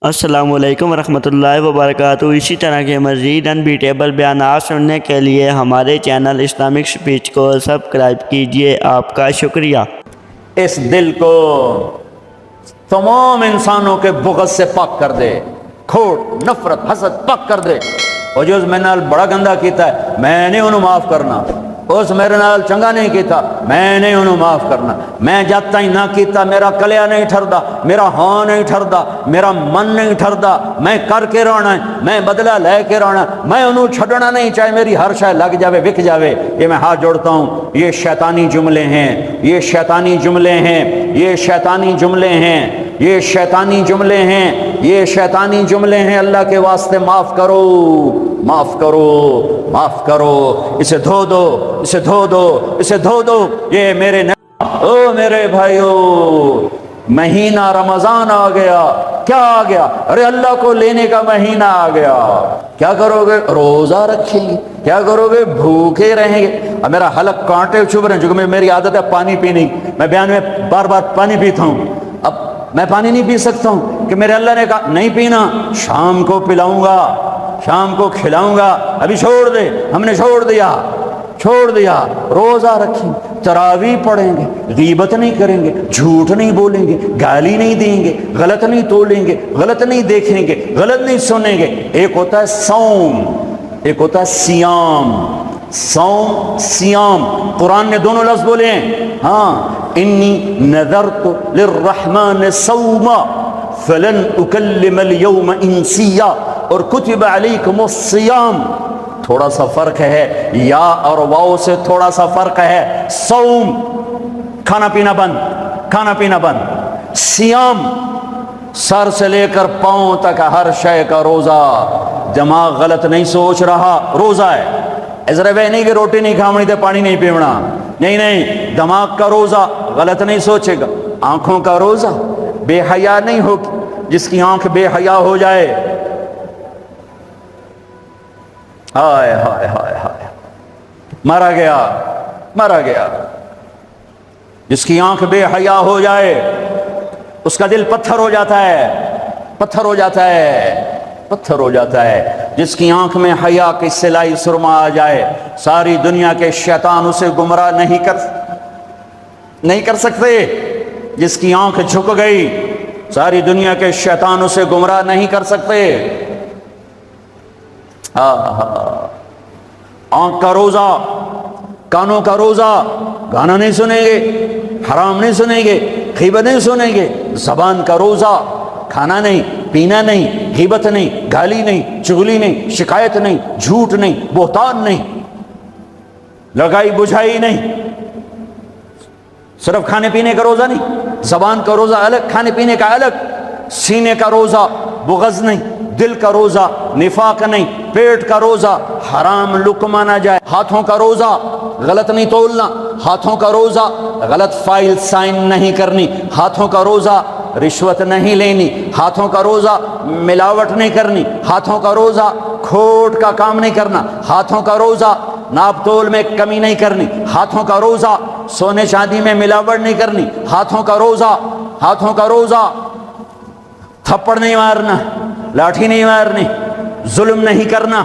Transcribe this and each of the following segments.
السلام علیکم ورحمۃ اللہ وبرکاتہ۔ اسی طرح کے مزید انبیٹیبل بیانات سننے کے لیے ہمارے چینل اسلامک سپیچ کو سبسکرائب کیجیے۔ آپ کا شکریہ۔ اس دل کو تمام انسانوں کے بغض سے پاک کر دے، کھوٹ، نفرت، حسد پاک کر دے۔ اور جو میں نال بڑا گندا کیتا ہے میں نہیں انہوں معاف کرنا، اس میرے نال چنگا نہیں کیتا میں نہیں انہوں معاف کرنا۔ میں جاتا ہی نہ کیتا میرا کلیا نہیں ٹھردا، میرا ہاں نہیں ٹھردا، میرا من نہیں ٹھردا۔ میں کر کے رونا ہے، میں بدلہ لے کے رونا ہے، میں انہوں چھڑنا نہیں، چاہے میری ہر شے لگ جاوے وک جاوے۔ یہ میں ہاتھ جوڑتا ہوں، یہ شیطانی جملے ہیں، یہ شیطانی جملے ہیں، یہ شیطانی جملے ہیں، یہ شیطانی جملے ہیں، یہ شیطانی جملے ہیں۔ اللہ کے واسطے معاف کرو، معاف کرو، معاف کرو۔ اسے دھو دو، اسے دھو دو، اسے دھو دو۔ یہ میرے او میرے بھائیو، مہینہ رمضان آ گیا۔ کیا آ گیا؟ ارے اللہ کو لینے کا مہینہ آ گیا۔ کیا کرو گے؟ روزہ رکھیں گے۔ کیا کرو گے؟ بھوکے رہیں گے۔ اب میرا حلق کانٹے چبھ رہے ہیں، چونکہ میری عادت ہے پانی پینے کی، میں بیان میں بار بار پانی پیتا ہوں۔ اب میں پانی نہیں پی سکتا ہوں کہ میرے اللہ نے کہا نہیں پینا، شام کو پلاؤں گا، شام کو کھلاؤں گا۔ ابھی چھوڑ دے، ہم نے چھوڑ دیا، چھوڑ دیا۔ روزہ رکھیں، تراویح پڑھیں گے، غیبت نہیں کریں گے، جھوٹ نہیں بولیں گے، گالی نہیں دیں گے، غلط نہیں تولیں گے، غلط نہیں دیکھیں گے، غلط نہیں سنیں گے۔ ایک ہوتا ہے صوم، ایک ہوتا ہے سیام۔ صوم، سیام، قرآن نے دونوں لفظ بولے ہیں۔ ہاں، انی نذرت للرحمن صوما فلن اکلم اليوم انسیا، اور کتب علیکم الصیام۔ تھوڑا سا فرق ہے، یا اور واو سے تھوڑا سا فرق ہے۔ صوم کھانا پینا بند، کھانا پینا بند۔ سیام سر سے لے کر پاؤں تک ہر شے کا روزہ۔ دماغ غلط نہیں سوچ رہا، روزہ ہے۔ ازرے وہ نہیں کہ روٹی نہیں کھاونی تے پانی نہیں پیونا، نہیں نہیں، دماغ کا روزہ غلط نہیں سوچے گا۔ آنکھوں کا روزہ، بے حیا نہیں ہوگی۔ جس کی آنکھ بے حیا ہو جائے، ہائے ہائے ہائے ہائے، مرا گیا، مرا گیا۔ جس کی آنکھ بے حیا ہو جائے اس کا دل پتھر ہو جاتا ہے، پتھر ہو جاتا ہے، پتھر ہو جاتا ہے۔ جس کی آنکھ میں حیا کی سلائی سرما آ جائے، ساری دنیا کے شیطان اسے گمراہ نہیں کر سکتے۔ جس کی آنکھ جھک گئی، ساری دنیا کے شیطان اسے گمراہ نہیں کر سکتے۔ آنکھ کا روزہ، کانوں کا روزہ، گانا نہیں سنیں گے، حرام نہیں سنیں گے، غیبت نہیں سنیں گے۔ زبان کا روزہ، کھانا نہیں، پینا نہیں، غیبت نہیں، گالی نہیں، چغلی نہیں، شکایت نہیں، جھوٹ نہیں، بہتان نہیں، لگائی بجھائی نہیں۔ صرف کھانے پینے کا روزہ نہیں، زبان کا روزہ الگ، کھانے پینے کا الگ۔ سینے کا روزہ، بغض نہیں، دل کا روزہ، نفاق نہیں، پیٹ کا روزہ، حرام لقمہ نہ جائے۔ ہاتھوں کا روزہ، غلط نہیں تولنا۔ ہاتھوں کا روزہ، غلط فائل سائن نہیں کرنی۔ ہاتھوں کا روزہ، رشوت نہیں لینی۔ ہاتھوں کا روزہ، ملاوٹ نہیں کرنی۔ ہاتھوں کا روزہ، کھوٹ کا کام نہیں کرنا۔ ہاتھوں کا روزہ، ناپ تول میں کمی نہیں کرنی۔ ہاتھوں کا روزہ، سونے چاندی میں ملاوٹ نہیں کرنی۔ ہاتھوں کا روزہ، ہاتھوں کا روزہ، تھپڑ نہیں مارنا، لاٹھی نہیں مارنی، ظلم نہیں کرنا،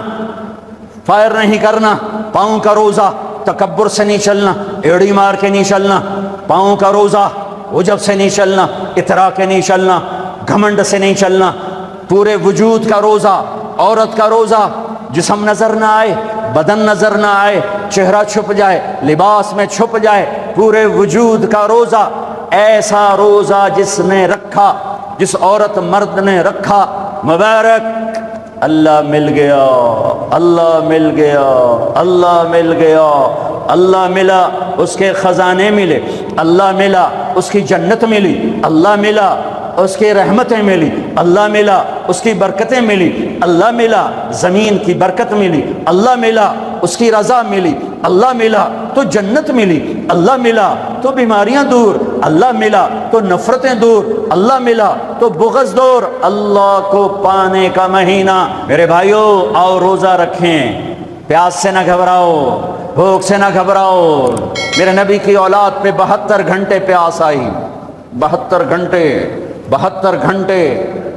فائر نہیں کرنا۔ پاؤں کا روزہ، تکبر سے نہیں چلنا، ایڑی مار کے نہیں چلنا۔ پاؤں کا روزہ، عجب سے نہیں چلنا، اطراء کے نہیں چلنا، گھمنڈ سے نہیں چلنا۔ پورے وجود کا روزہ، عورت کا روزہ، جسم نظر نہ آئے، بدن نظر نہ آئے، چہرہ چھپ جائے، لباس میں چھپ جائے، پورے وجود کا روزہ۔ ایسا روزہ جس نے رکھا، جس عورت مرد نے رکھا، مبارک، اللہ مل گیا، اللہ مل گیا، اللہ مل گیا، اللہ ملا، اس کے خزانے ملے، اللہ ملا، اس کی جنت ملی، اللہ ملا، اس کی رحمتیں ملی، اللہ ملا، اس کی برکتیں ملی، اللہ ملا، زمین کی برکت ملی، اللہ ملا، اس کی رضا ملی، اللہ ملا تو جنت ملی، اللہ ملا تو بیماریاں دور، اللہ ملا تو نفرتیں دور، اللہ ملا تو بغض دور۔ اللہ کو پانے کا مہینہ۔ میرے بھائیو، آؤ روزہ رکھیں، پیاس سے نہ گھبراؤ، بھوک سے نہ گھبراؤ۔ میرے نبی کی اولاد پہ 72 گھنٹے پیاس آئی، 72 گھنٹے، 72 گھنٹے،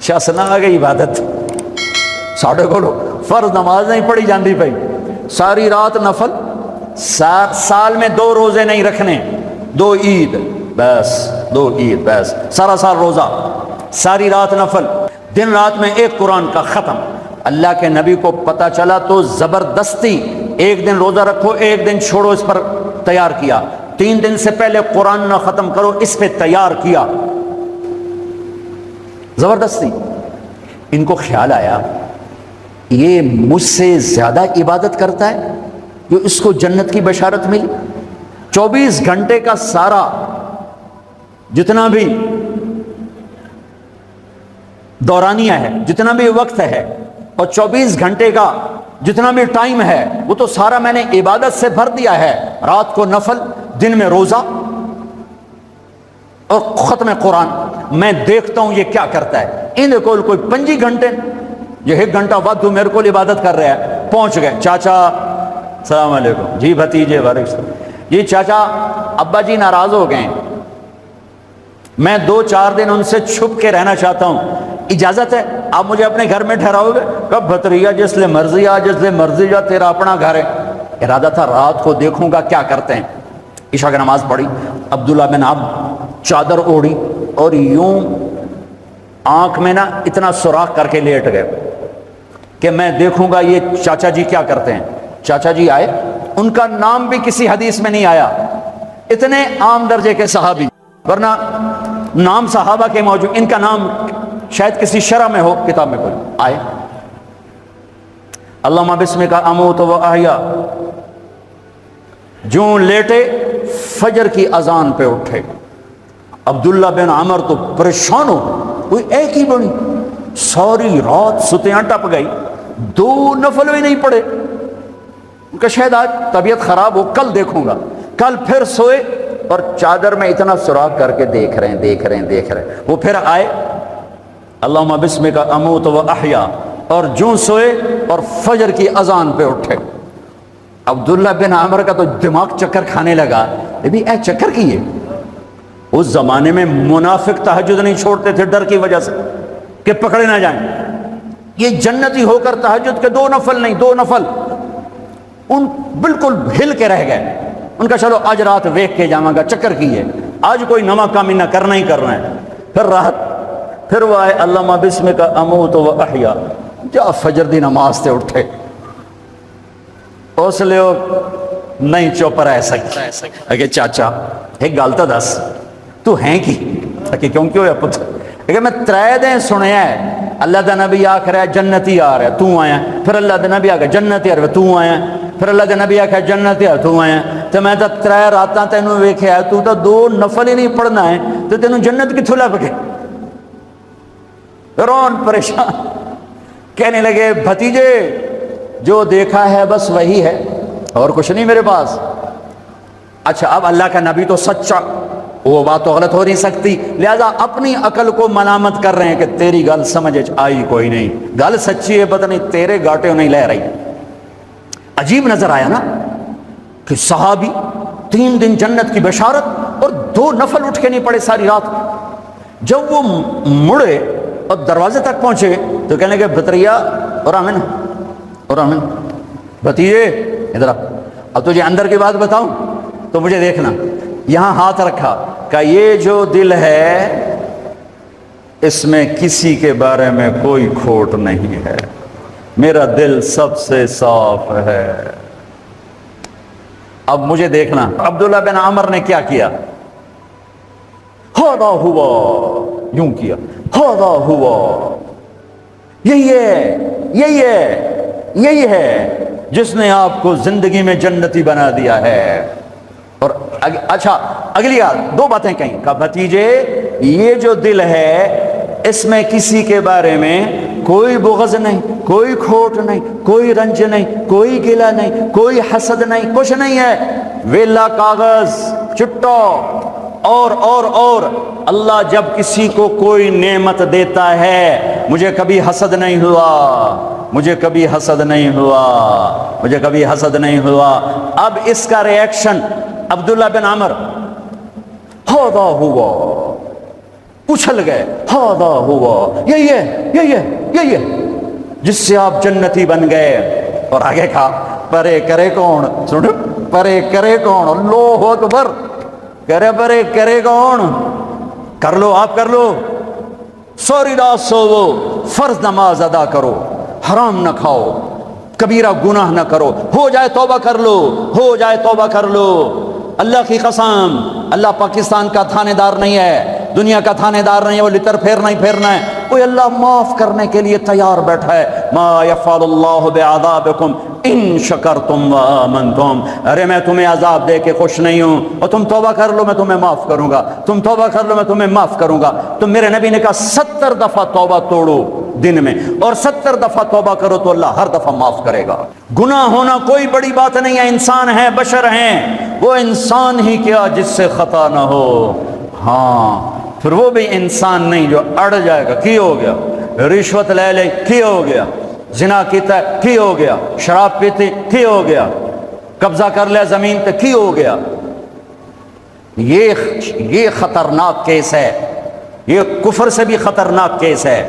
شاسنا آ گئی عبادت ساڑھے کو فرض نماز نہیں پڑھی جاندی پئی، ساری رات نفل، سال میں 2 روزے نہیں رکھنے، 2 عید بس، 2 عید بس، سارا سال روزہ، ساری رات نفل، دن رات میں 1 قرآن کا ختم۔ اللہ کے نبی کو پتہ چلا تو زبردستی 1 دن روزہ رکھو 1 دن چھوڑو اس پر تیار کیا، 3 دن سے پہلے قرآن نہ ختم کرو اس پہ تیار کیا، زبردستی۔ ان کو خیال آیا یہ مجھ سے زیادہ عبادت کرتا ہے، جو اس کو جنت کی بشارت ملی، 24 گھنٹے کا سارا جتنا بھی دورانیہ ہے، جتنا بھی وقت ہے، اور 24 گھنٹے کا جتنا بھی ٹائم ہے، وہ تو سارا میں نے عبادت سے بھر دیا ہے، رات کو نفل، دن میں روزہ اور ختم قرآن۔ میں دیکھتا ہوں یہ کیا کرتا ہے۔ ان کو کوئی 25 گھنٹے، یہ 1 گھنٹہ وقت میرے کو عبادت کر رہا ہے، پہنچ گئے، چاچا السلام علیکم، جی بھتیجے وعلیکم السلام، جی چاچا ابا جی ناراض ہو گئے، میں 2-4 دن ان سے چھپ کے رہنا چاہتا ہوں، اجازت ہے؟ آپ مجھے اپنے گھر میں ٹھہراؤ گے؟ کب بھتریا جس لئے مرضی آ، جس لئے مرضی جا، تیرا اپنا گھر ہے۔ ارادہ تھا رات کو دیکھوں گا کیا کرتے ہیں۔ عشاء کی نماز پڑھی، عبداللہ بن عب چادر اوڑھی اور یوں آنکھ میں نا اتنا سوراخ کر کے لیٹ گئے کہ میں دیکھوں گا یہ چاچا جی کیا کرتے ہیں۔ چاچا جی آئے، ان کا نام بھی کسی حدیث میں نہیں آیا، اتنے عام درجے کے صحابی، ورنہ نام صحابہ کے موجود، ان کا نام شاید کسی شرح میں ہو، کتاب میں کوئی۔ آئے، اللہم بسمک اموت و احیا، جوں لیٹے فجر کی اذان پہ اٹھے۔ عبداللہ بن عمر تو پریشان ہو، کوئی ایک ہی بڑی، ساری رات ستیاں ٹپ گئی، 2 نفل بھی نہیں پڑے۔ ان کا شاید آج طبیعت خراب ہو، کل دیکھوں گا۔ کل پھر سوئے اور چادر میں اتنا سراخ کر کے دیکھ رہے ہیں۔ وہ پھر آئے، اللہم بسمک اموت و احیا، اور جوں سوئے اور فجر کی اذان پہ اٹھے۔ عبداللہ بن عمر کا تو دماغ چکر کھانے لگا، بھی اے چکر کیے؟ اس زمانے میں منافق تہجد نہیں چھوڑتے تھے ڈر کی وجہ سے کہ پکڑے نہ جائیں۔ یہ جنتی ہو کر تہجد کے 2 نفل نہیں، 2 نفل، ان بالکل ہل کے رہ گئے۔ ان کا چلو آج رات ویکھ کے جاواں گا، چکر کیے، آج کوئی نواں کام نہ کرنا ہی کرنا ہے۔ پھر رات، پھر وہ آئے، اللہم بسمک اموت و احیا، جا فجر دی نماز تے اٹھے۔ اس لیے نہیں چپ رہ سکتے کہ چاچا ایک گل تو دس، تو ہیں کی کہ کیوں ہویا پتر؟ کہ میں 3 دن سنیا ہے اللہ دا نبی آکھ رہا ہے جنتی آ رہا ہے، تو آیا، پھر اللہ دا نبی آکھ جنتی آ رہا ہے، تو آیا، پھر اللہ دا نبی آکھ جنتی آ رہا ہے، تو آیا، تو میں تو 3 راتاں تینوں ویکھیا ہے، تو 2 نفل ہی نہیں پڑھنا ہے، تو تینوں جنت کتھوں لب گئے؟ رون پریشان، کہنے لگے بھتیجے جو دیکھا ہے بس وہی ہے، اور کچھ نہیں میرے پاس۔ اچھا اب اللہ کا نبی تو سچا، وہ بات تو غلط ہو نہیں سکتی، لہذا اپنی عقل کو ملامت کر رہے ہیں کہ تیری گل سمجھ آئی کوئی نہیں، گل سچی ہے، پتہ نہیں تیرے گاٹے نہیں لے رہی۔ عجیب نظر آیا نا کہ صحابی 3 دن جنت کی بشارت اور 2 نفل اٹھ کے نہیں پڑے ساری رات۔ جب وہ مڑے اور دروازے تک پہنچے تو کہنے لگے بھتریا اور آمن بھتیجے ادھر آ، اب تجھے اندر کی بات بتاؤں تو مجھے دیکھنا۔ یہاں ہاتھ رکھا کہ یہ جو دل ہے اس میں کسی کے بارے میں کوئی کھوٹ نہیں ہے، میرا دل سب سے صاف ہے۔ اب مجھے دیکھنا عبداللہ بن عمر نے کیا کیا، ہاذا ہوا، یوں کیا، ہاذا ہوا، یہی ہے جس نے آپ کو زندگی میں جنتی بنا دیا ہے۔ اور اچھا اگلی بات 2 باتیں کہیں کہ بھتیجے یہ جو دل ہے اس میں کسی کے بارے میں کوئی بغض نہیں، کوئی کھوٹ نہیں، کوئی رنج نہیں، کوئی گلہ نہیں، کوئی حسد نہیں، کچھ نہیں ہے، ویلا کاغذ چٹا۔ اور اللہ جب کسی کو کوئی نعمت دیتا ہے، مجھے کبھی حسد نہیں ہوا، مجھے کبھی حسد نہیں ہوا، مجھے کبھی حسد نہیں ہوا۔ اب اس کا ریاکشن عبداللہ بن عمر، ہاذا ہوا، اچھل گئے، ہاذا ہوا، یہی ہے، یہی ہے، یہی ہے جس سے آپ جنتی بن گئے۔ اور آگے کہا پرے کرے کون، سنو، پرے کرے کون، اللہ اکبر، کرے پرے کرے کون، کر لو آپ، کر لو، سوری رات سوو، فرض نماز ادا کرو، حرام نہ کھاؤ، کبیرہ گناہ نہ کرو، ہو جائے توبہ کر لو، ہو جائے توبہ کر لو۔ اللہ کی قسم، اللہ پاکستان کا تھانے دار نہیں ہے، دنیا کا تھانے دار نہیں ہے، وہ لتر پھیرنا ہی پھیرنا ہے، کوئی اللہ معاف کرنے کے لیے تیار بیٹھا ہے۔ ما یفعل اللہ بعذابکم ان شکرتم وآمنتم، ارے میں تمہیں عذاب دے کے خوش نہیں ہوں، اور تم توبہ کر لو میں تمہیں معاف کروں گا، تم توبہ کر لو میں تمہیں معاف کروں گا۔ تو میرے نبی نے کہا 70 دفعہ توبہ توڑو دن میں، اور 70 دفعہ توبہ کرو تو اللہ ہر دفعہ معاف کرے گا۔ گناہ ہونا کوئی بڑی بات نہیں ہے، انسان ہیں، بشر ہیں، وہ انسان ہی کیا جس سے خطا نہ ہو، ہاں پھر وہ بھی انسان نہیں جو اڑ جائے گا، کی ہو گیا، رشوت لے لے کی ہو گیا، زنا کیتا ہے کی ہو گیا، شراب پیتے کی ہو گیا، قبضہ کر لیا زمین پہ کی ہو گیا۔ یہ خطرناک کیس ہے، یہ کفر سے بھی خطرناک کیس ہے۔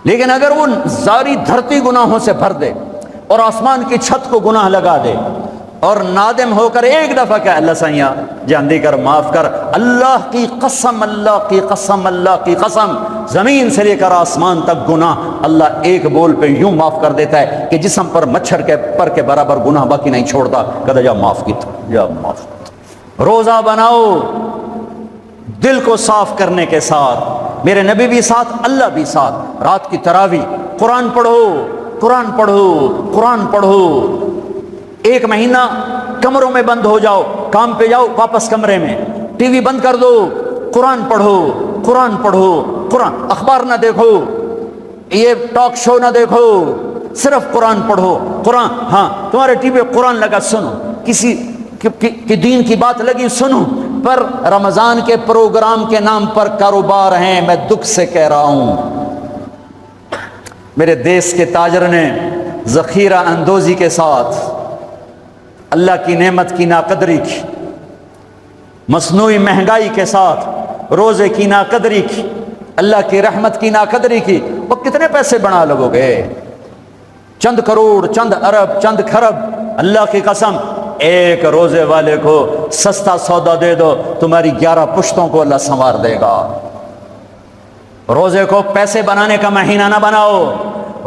لیکن اگر وہ ساری دھرتی گناہوں سے بھر دے اور آسمان کی چھت کو گناہ لگا دے اور نادم ہو کر ایک دفعہ کہ اللہ سیاں جاندی کر، معاف کر، اللہ کی قسم، اللہ کی قسم، اللہ کی قسم، زمین سے لے کر آسمان تک گناہ اللہ ایک بول پہ یوں معاف کر دیتا ہے کہ جسم پر مچھر کے پر کے برابر گناہ باقی نہیں چھوڑتا، کہتا جا معاف کی، جا معاف۔ روزہ بناؤ دل کو صاف کرنے کے ساتھ، میرے نبی بھی ساتھ، اللہ بھی ساتھ، رات کی تراویح، قرآن پڑھو، قرآن پڑھو، قرآن پڑھو، ایک مہینہ کمروں میں بند ہو جاؤ، کام پہ جاؤ واپس کمرے میں، ٹی وی بند کر دو، قرآن پڑھو، قرآن پڑھو، قرآن، اخبار نہ دیکھو، یہ ٹاک شو نہ دیکھو، صرف قرآن پڑھو، قرآن، ہاں تمہارے ٹی وی قرآن لگا سنو، کسی کی دین کی بات لگی سنو، پر رمضان کے پروگرام کے نام پر کاروبار ہیں، میں دکھ سے کہہ رہا ہوں۔ میرے دیس کے تاجر نے ذخیرہ اندوزی کے ساتھ اللہ کی نعمت کی ناقدری کی، مصنوعی مہنگائی کے ساتھ روزے کی ناقدری کی، اللہ کی رحمت کی ناقدری کی، وہ کتنے پیسے بنا لگو گے؟ چند کروڑ، چند ارب، چند کھرب۔ اللہ کی قسم ایک روزے والے کو سستا سودا دے دو، تمہاری 11 پشتوں کو اللہ سنوار دے گا۔ روزے کو پیسے بنانے کا مہینہ نہ بناؤ،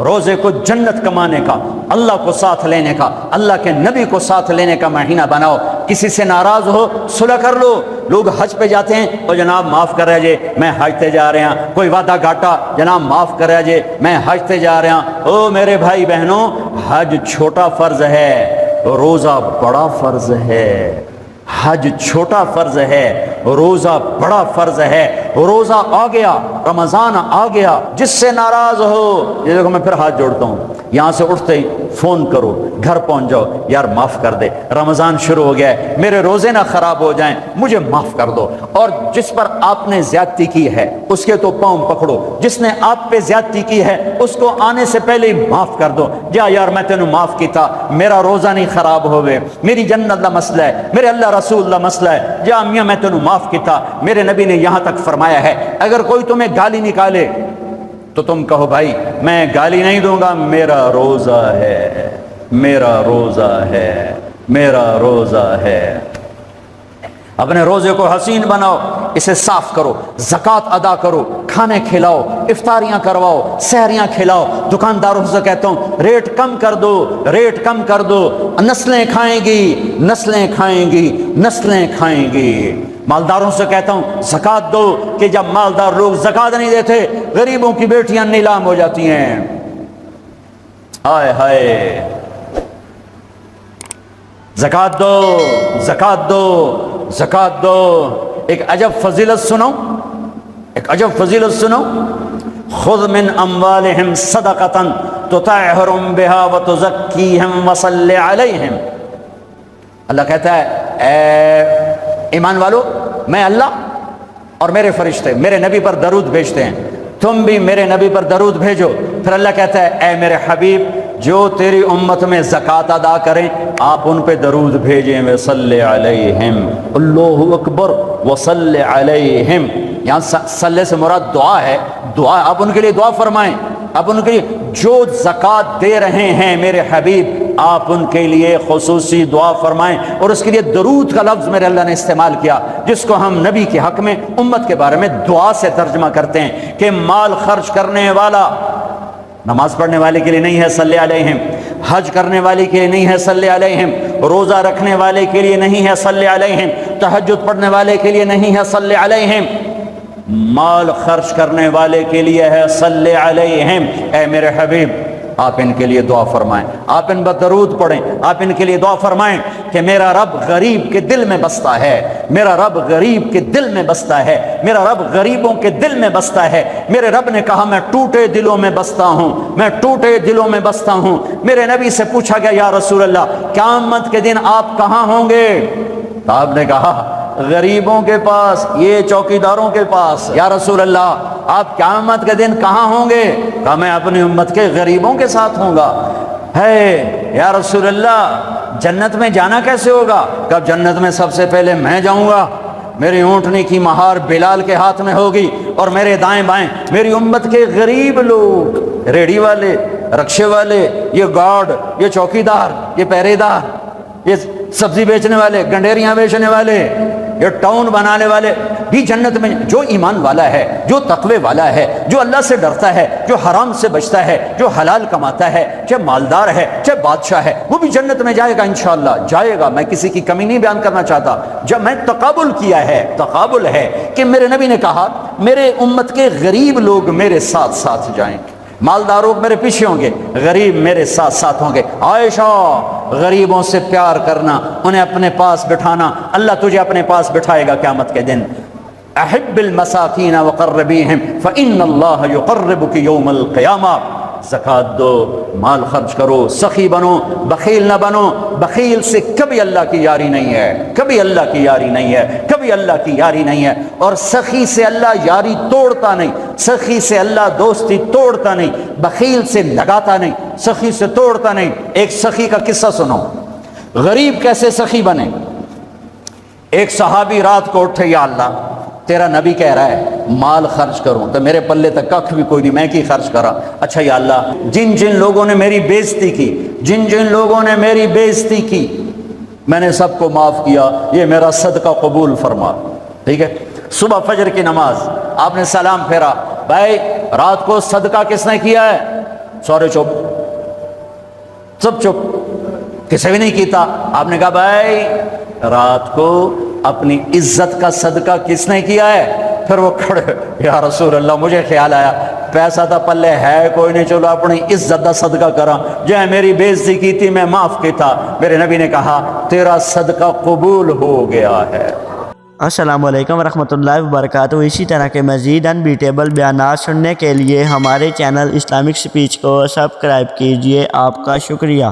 روزے کو جنت کمانے کا، اللہ کو ساتھ لینے کا، اللہ کے نبی کو ساتھ لینے کا مہینہ بناؤ۔ کسی سے ناراض ہو صلح کر لو، لوگ حج پہ جاتے ہیں، اور جناب معاف کر رہے میں حج تے جا رہے ہیں، کوئی وعدہ گھاٹا، جناب معاف کر رہے میں حج تے جا رہے ہیں۔ او میرے بھائی بہنوں، حج چھوٹا فرض ہے، روزہ بڑا فرض ہے۔ حج چھوٹا فرض ہے، روزہ بڑا فرض ہے۔ روزہ آ گیا، رمضان آ گیا، جس سے ناراض ہو، یہ دیکھو میں پھر ہاتھ جوڑتا ہوں، یہاں سے اٹھتے ہی فون کرو، گھر پہنچ جاؤ، یار معاف کر دے، رمضان شروع ہو گیا ہے، میرے روزے نہ خراب ہو جائیں، مجھے معاف کر دو۔ اور جس پر آپ نے زیادتی کی ہے اس کے تو پاؤں پکڑو، جس نے آپ پہ زیادتی کی ہے اس کو آنے سے پہلے ہی معاف کر دو۔ جا یار میں تینوں معاف کیتا، میرا روزہ نہیں خراب ہوئے، میری جنت دا مسئلہ ہے، میرے اللہ رسول دا مسئلہ ہے، جا میاں میں تینوں معاف کیتا۔ میرے نبی نے یہاں تک فرمایا ہے اگر کوئی تمہیں گالی نکالے تو تم کہو بھائی میں گالی نہیں دوں گا، میرا روزہ ہے، میرا روزہ ہے، میرا روزہ ہے۔ اپنے روزے کو حسین بناؤ، اسے صاف کرو، زکوٰۃ ادا کرو، کھانے کھلاؤ، افطاریاں کرواؤ، سحریاں کھلاؤ۔ دکانداروں سے کہتا ہوں ریٹ کم کر دو، ریٹ کم کر دو، نسلیں کھائیں گی، نسلیں کھائیں گی، نسلیں کھائیں گی۔ مالداروں سے کہتا ہوں زکوٰۃ دو، کہ جب مالدار لوگ زکوٰۃ نہیں دیتے غریبوں کی بیٹیاں نیلام ہو جاتی ہیں۔ ہائے ہائے، زکوٰۃ دو، زکوٰۃ دو، زکوٰۃ دو۔ ایک عجب فضیلت سنو، ایک عجب فضیلت سنو، خذ من اموالہم صدقۃ تطہرہم بہا وتزکیہم وصلی علیہم۔ اللہ کہتا ہے اے ایمان والو، میں اللہ اور میرے فرشتے میرے نبی پر درود بھیجتے ہیں، تم بھی میرے نبی پر درود بھیجو۔ پھر اللہ کہتا ہے اے میرے حبیب، جو تیری امت میں زکوٰۃ ادا کریں آپ ان پہ درود بھیجیں، وصلی علیہم، اللہ اکبر، وصلی علیہم۔ یہاں صلے سے مراد دعا ہے، دعا آپ ان کے لیے دعا فرمائیں، آپ ان کے لیے جو زکوٰۃ دے رہے ہیں میرے حبیب آپ ان کے لیے خصوصی دعا فرمائیں۔ اور اس کے لیے درود کا لفظ میرے اللہ نے استعمال کیا، جس کو ہم نبی کے حق میں امت کے بارے میں دعا سے ترجمہ کرتے ہیں کہ مال خرچ کرنے والا نماز پڑھنے والے کے لیے نہیں ہے صلی علیہم، حج کرنے والے کے لیے نہیں ہے صلی علیہم، روزہ رکھنے والے کے لیے نہیں ہے صلی علیہم، تہجد پڑھنے والے کے لیے نہیں ہے صلی علیہم، مال خرچ کرنے والے کے لیے ہے صلی علیہم۔ اے میرے حبیب آپ ان کے لیے دعا فرمائیں، آپ ان پر درود پڑھیں، آپ ان کے لیے دعا فرمائیں کہ میرا رب غریب کے دل میں بستا ہے، میرا رب غریب کے دل میں بستا ہے، میرا رب غریبوں کے دل میں بستا ہے۔ میرے رب نے کہا میں ٹوٹے دلوں میں بستا ہوں، میں ٹوٹے دلوں میں بستا ہوں۔ میرے نبی سے پوچھا گیا یا رسول اللہ قیامت کے دن آپ کہاں ہوں گے؟ تو آپ نے کہا غریبوں کے پاس، یہ چوکیداروں کے پاس۔ یا رسول اللہ آپ قیامت کے دن کہاں ہوں گے؟ کہا میں اپنی امت کے غریبوں کے ساتھ ہوں گا۔ ہے یا رسول اللہ جنت میں جانا کیسے ہوگا؟ کب جنت میں سب سے پہلے میں جاؤں گا، میری اونٹنی کی مہار بلال کے ہاتھ میں ہوگی اور میرے دائیں بائیں میری امت کے غریب لوگ، ریڑھی والے، رکشے والے، یہ گارڈ، یہ چوکیدار، یہ پہرے دار، یہ سبزی بیچنے والے، گنڈیریاں بیچنے والے، یہ ٹاؤن بنانے والے بھی جنت میں۔ جو ایمان والا ہے، جو تقوی والا ہے، جو اللہ سے ڈرتا ہے، جو حرام سے بچتا ہے، جو حلال کماتا ہے، چاہے مالدار ہے چاہے بادشاہ ہے، وہ بھی جنت میں جائے گا انشاءاللہ، جائے گا۔ میں کسی کی کمی نہیں بیان کرنا چاہتا، جب میں تقابل کیا ہے، تقابل ہے کہ میرے نبی نے کہا میرے امت کے غریب لوگ میرے ساتھ ساتھ جائیں گے، مالداروں میرے پیچھے ہوں گے، غریب میرے ساتھ ساتھ ہوں گے۔ عائشہ غریبوں سے پیار کرنا، انہیں اپنے پاس بٹھانا، اللہ تجھے اپنے پاس بٹھائے گا قیامت کے دن۔ احب المساکین وقربیہم فإن اللہ یقربک یوم القیامہ۔ زکوٰۃ دو، مال خرچ کرو، سخی بنو، بخیل نہ بنو۔ بخیل سے کبھی اللہ کی یاری نہیں ہے، کبھی اللہ کی یاری نہیں ہے، کبھی اللہ کی یاری نہیں ہے۔ اور سخی سے اللہ یاری توڑتا نہیں، سخی سے اللہ دوستی توڑتا نہیں، بخیل سے لگاتا نہیں، سخی سے توڑتا نہیں۔ ایک سخی کا قصہ سنو، غریب کیسے سخی بنے۔ ایک صحابی رات کو اٹھے، یا اللہ تیرا نبی کہہ رہا ہے مال خرچ کروں تو میرے پلے تک کخ بھی کوئی نہیں، میں کی خرچ کرا۔ اچھا یا اللہ جن جن لوگوں نے میری بے عزتی کی، جن جن لوگوں نے میری بے عزتی کی میں نے سب کو معاف کیا، یہ میرا صدقہ قبول فرما۔ ٹھیک ہے، صبح فجر کی نماز آپ نے سلام پھیرا، بھائی رات کو صدقہ کس نے کیا ہے؟ سورے چپ، سب چپ، کسی بھی نہیں کیتا۔ آپ نے کہا بھائی رات کو اپنی عزت کا صدقہ کس نے کیا ہے؟ پھر وہ کھڑے، یا رسول اللہ مجھے خیال آیا پیسہ تھا پلے ہے کوئی نہیں، چلو اپنی عزت کا صدقہ کرا، جو میری بے عزتی کی تھی میں معاف کیتا۔ میرے نبی نے کہا تیرا صدقہ قبول ہو گیا ہے۔ السلام علیکم ورحمۃ اللہ وبرکاتہ۔ اسی طرح کے مزید انبیٹیبل بیانات سننے کے لیے ہمارے چینل اسلامک سپیچ کو سبسکرائب کیجیے۔ آپ کا شکریہ۔